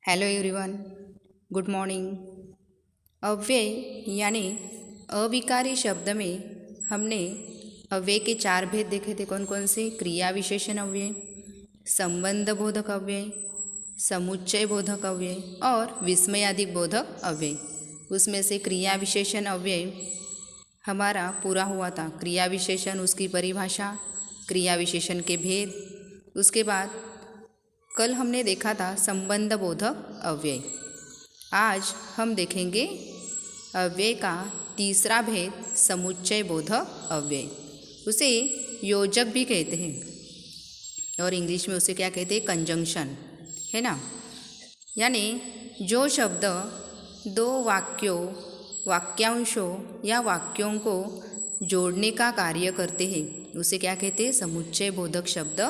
Hello everyone, good morning. अव्यय यानी अविकारी शब्द में हमने अव्यय के चार भेद देखे थे। कौन कौन से? क्रिया विशेषण अव्यय, संबंध बोधक अव्यय, समुच्चय बोधक अव्यय और विस्मयादिक बोधक अव्यय। उसमें से क्रिया विशेषण अव्यय हमारा पूरा हुआ था। क्रिया विशेषण, उसकी परिभाषा, क्रिया विशेषण के भेद। उसके बाद कल हमने देखा था संबंध बोधक अव्यय। आज हम देखेंगे अव्यय का तीसरा भेद, समुच्चय बोधक अव्यय। उसे योजक भी कहते हैं और इंग्लिश में उसे क्या कहते हैं? कंजंक्शन, है ना। यानी जो शब्द दो वाक्यों, वाक्यांशों या वाक्यों को जोड़ने का कार्य करते हैं उसे क्या कहते हैं? समुच्चय बोधक शब्द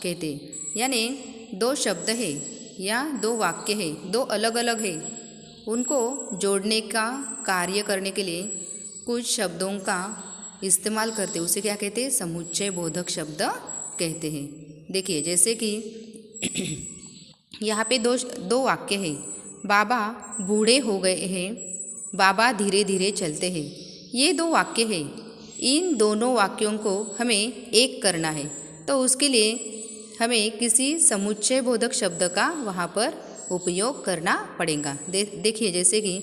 कहते हैं। यानी दो शब्द है या दो वाक्य है, दो अलग अलग है, उनको जोड़ने का कार्य करने के लिए कुछ शब्दों का इस्तेमाल करते, उसे क्या कहते हैं? समुच्चय बोधक शब्द कहते हैं। देखिए, जैसे कि यहाँ पे दो वाक्य है। बाबा बूढ़े हो गए हैं, बाबा धीरे धीरे चलते हैं। ये दो वाक्य है। इन दोनों वाक्यों को हमें एक करना है, तो उसके लिए हमें किसी समुच्चय बोधक शब्द का वहाँ पर उपयोग करना पड़ेगा। देखिए, जैसे कि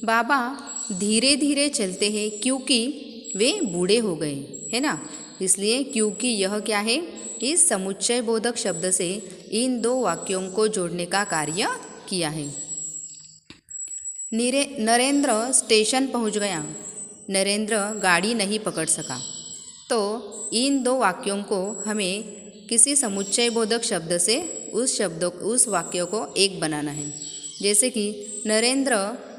बाबा धीरे धीरे चलते हैं क्योंकि वे बूढ़े हो गए, है ना। इसलिए क्योंकि यह क्या है? इस समुच्चय बोधक शब्द से इन दो वाक्यों को जोड़ने का कार्य किया है। नरेंद्र स्टेशन पहुँच गया, नरेंद्र गाड़ी नहीं पकड़ सका। तो इन दो वाक्यों को हमें किसी समुच्चय बोधक शब्द से उस वाक्य को एक बनाना है। जैसे कि नरेंद्र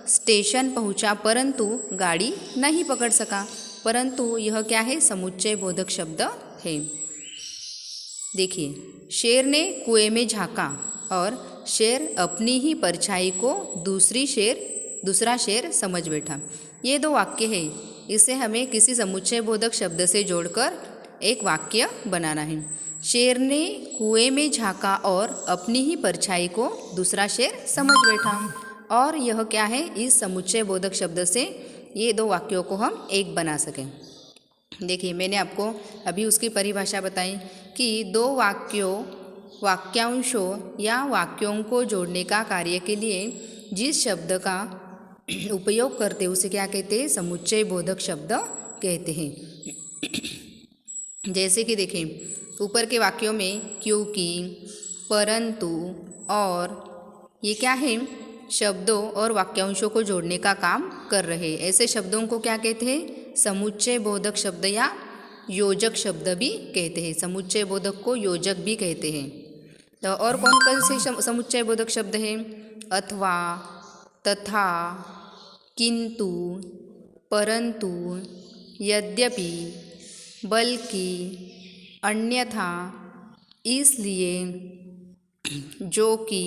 स्टेशन पहुंचा परंतु गाड़ी नहीं पकड़ सका। परंतु यह क्या है? समुच्चय बोधक शब्द है। देखिए, शेर ने कुएं में झांका और शेर अपनी ही परछाई को दूसरा शेर समझ बैठा। ये दो वाक्य है, इसे हमें किसी समुच्चय बोधक शब्द से जोड़कर एक वाक्य बनाना है। शेर ने कुएं में झांका और अपनी ही परछाई को दूसरा शेर समझ बैठा। और यह क्या है? इस समुच्चय बोधक शब्द से ये दो वाक्यों को हम एक बना सकें। देखिए, मैंने आपको अभी उसकी परिभाषा बताई कि दो वाक्यांशों या वाक्यों को जोड़ने का कार्य के लिए जिस शब्द का उपयोग करते उसे क्या कहते हैं? समुच्चय बोधक शब्द कहते हैं। जैसे कि देखें, ऊपर के वाक्यों में क्योंकि, परंतु और ये क्या है? शब्दों और वाक्यांशों को जोड़ने का काम कर रहे। ऐसे शब्दों को क्या कहते हैं? समुच्चय बोधक शब्द या योजक शब्द भी कहते हैं। समुच्चय बोधक को योजक भी कहते हैं। तो और कौन कौन से समुच्चय बोधक शब्द हैं? अथवा, तथा, किंतु, परंतु, यद्यपि, बल्कि, अन्यथा, इसलिए, जो कि,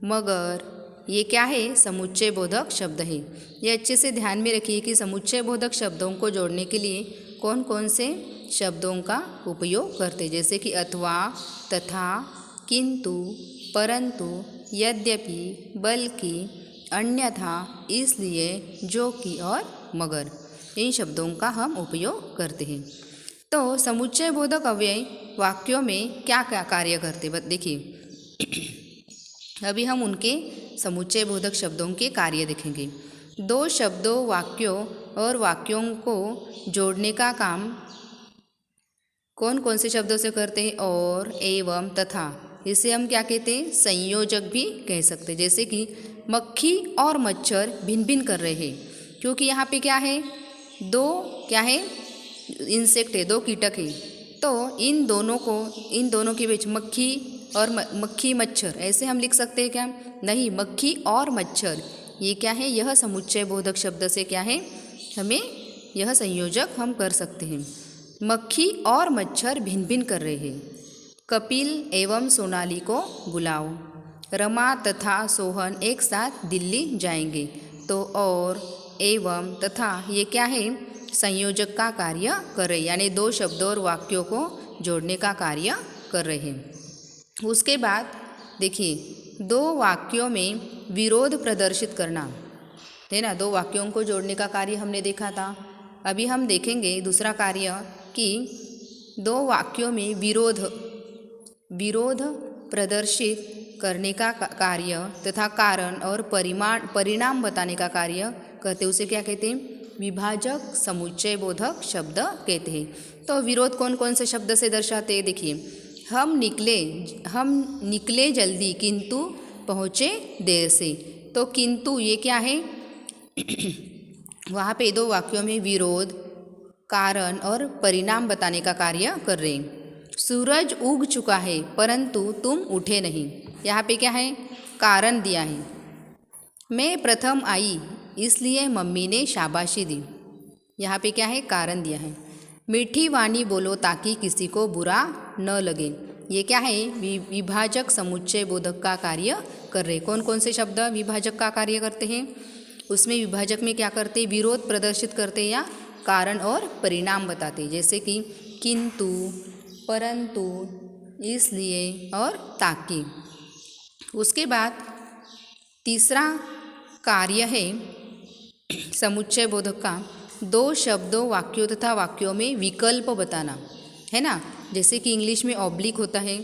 मगर, ये क्या है? समुच्चय बोधक शब्द है। ये अच्छे से ध्यान में रखिए कि समुच्चय बोधक शब्दों को जोड़ने के लिए कौन कौन से शब्दों का उपयोग करते, जैसे कि अथवा, तथा, किंतु, परंतु, यद्यपि, बल्कि, अन्यथा, इसलिए, जो कि और मगर, इन शब्दों का हम उपयोग करते हैं। तो समुच्चय बोधक अव्यय वाक्यों में क्या क्या कार्य करते? देखिए, अभी हम उनके समुच्चय बोधक शब्दों के कार्य देखेंगे। दो शब्दों, वाक्यों और वाक्यों को जोड़ने का काम कौन कौन से शब्दों से करते हैं? और, एवं, तथा। इसे हम क्या कहते हैं? संयोजक भी कह सकते हैं। जैसे कि मक्खी और मच्छर भिन्न भिन्न कर रहे हैं, क्योंकि यहाँ पे क्या है? दो क्या है? इंसेक्ट है, दो कीटक है। तो इन दोनों के बीच मक्खी और मक्खी मच्छर ऐसे हम लिख सकते हैं क्या? नहीं, मक्खी और मच्छर ये क्या है? यह समुच्चय बोधक शब्द से क्या है? हमें यह संयोजक हम कर सकते हैं। मक्खी और मच्छर भिन्न भिन्न कर रहे हैं। कपिल एवं सोनाली को बुलाओ। रमा तथा सोहन एक साथ दिल्ली जाएंगे। तो और, एवं, तथा ये क्या है? संयोजक का कार्य कर रहे, यानी दो शब्दों और वाक्यों को जोड़ने का कार्य कर रहे हैं। उसके बाद देखिए, दो वाक्यों में विरोध प्रदर्शित करना, है ना। दो वाक्यों को जोड़ने का कार्य हमने देखा था। अभी हम देखेंगे दूसरा कार्य कि दो वाक्यों में विरोध प्रदर्शित करने का कार्य तथा कारण और परिणाम बताने का कार्य करते, उसे क्या कहते हैं? विभाजक समुच्चय बोधक शब्द कहते हैं। तो विरोध कौन कौन से शब्द से दर्शाते हैं? देखिए, हम निकले जल्दी किंतु पहुँचे देर से। तो किंतु ये क्या है? वहाँ पे दो वाक्यों में विरोध, कारण और परिणाम बताने का कार्य कर रहे हैं। सूरज उग चुका है परंतु तुम उठे नहीं, यहाँ पे क्या है? कारण दिया है। मैं प्रथम आई इसलिए मम्मी ने शाबाशी दी, यहाँ पे क्या है? कारण दिया है। मीठी वाणी बोलो ताकि किसी को बुरा न लगे, ये क्या है? विभाजक समुच्चय बोधक का कार्य कर रहे। कौन कौन से शब्द विभाजक का कार्य करते हैं? उसमें विभाजक में क्या करते? विरोध प्रदर्शित करते या कारण और परिणाम बताते, जैसे कि किंतु, परंतु, इसलिए और ताकि। उसके बाद तीसरा कार्य है समुच्चय बोधक का, दो शब्दों, वाक्यों तथा वाक्यों में विकल्प बताना, है ना। जैसे कि इंग्लिश में ऑब्लिक होता है,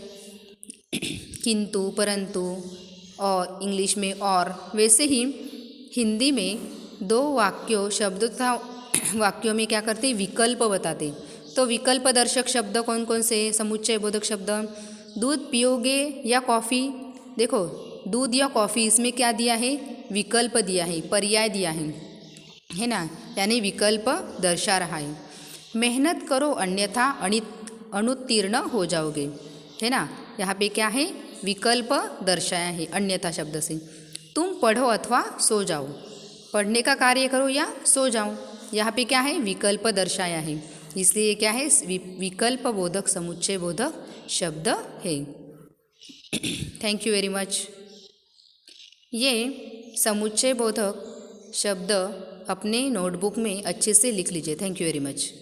किंतु, परंतु, और इंग्लिश में और, वैसे ही हिंदी में दो वाक्यों, शब्दों तथा वाक्यों में क्या करते? विकल्प बताते। तो विकल्प दर्शक शब्द कौन कौन से? समुच्चय बोधक शब्द, दूध पियोगे या कॉफ़ी। देखो, दूध या कॉफ़ी, इसमें क्या दिया है? विकल्प दिया है, पर्याय दिया है ना, यानी विकल्प दर्शा रहा है। मेहनत करो अन्यथा अनुत्तीर्ण हो जाओगे, है ना, यहाँ पे क्या है? विकल्प दर्शाया है अन्यथा शब्द से। तुम पढ़ो अथवा सो जाओ, पढ़ने का कार्य करो या सो जाओ, यहाँ पे क्या है? विकल्प दर्शाया है, इसलिए क्या है? विकल्प बोधक समुच्चय बोधक शब्द है। Thank you very much. ये समुच्चय बोधक शब्द अपने नोटबुक में अच्छे से लिख लीजिए। Thank you very much.